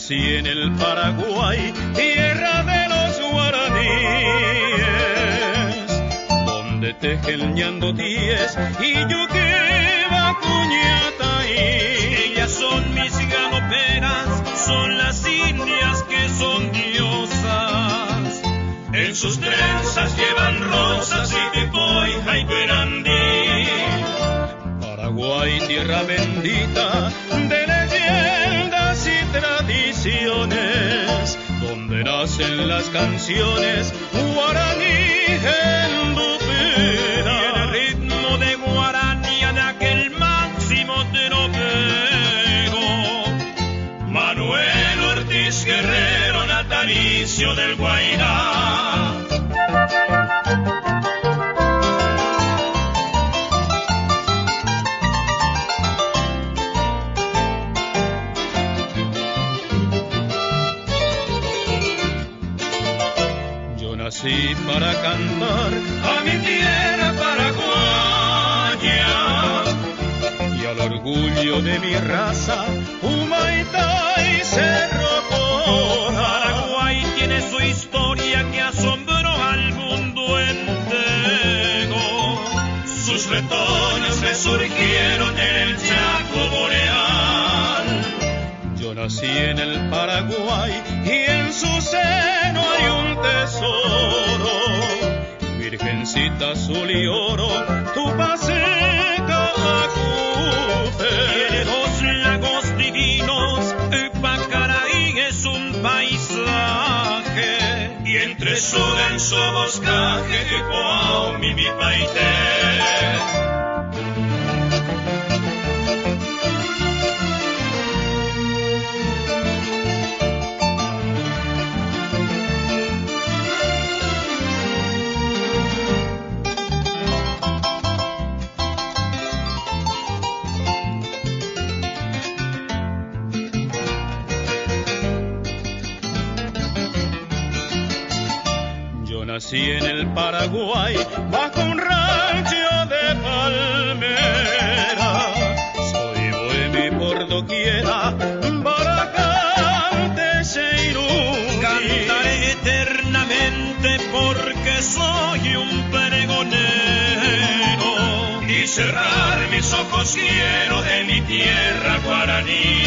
nací en el Paraguay, tierra de los guaraníes, donde tejen ñandotíes y yuque vacuñataí. Ellas son mis galoperas, son las indias que son diosas. En sus trenzas llevan rosas y pipoija y perandí. Paraguay, tierra bendita de leyendas y tradiciones, donde nacen las canciones guaraní en Dupera. Y el ritmo de guaraní de aquel máximo tropego, Manuel Ortiz Guerrero, natalicio del Guairá. Nací para cantar a mi tierra paraguaya y al orgullo de mi raza, Humaitá y Cerro Corá. Paraguay tiene su historia que asombró al mundo entero. Sus retoños resurgieron en el Chaco boreal. Yo nací en el Paraguay y en su seno hay un tesoro, virgencita azul y oro, Tupaseca Acute. Tiene dos lagos divinos, Pacaraí es un paisaje, y entre su denso boscaje, Poao, mi paité. Nací en el Paraguay bajo un rancho de palmera. Soy bohemio por doquiera, baracante Cheirú. Cantaré eternamente porque soy un pregonero. Y cerrar mis ojos quiero de mi tierra guaraní.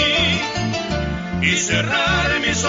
Y cerrar mis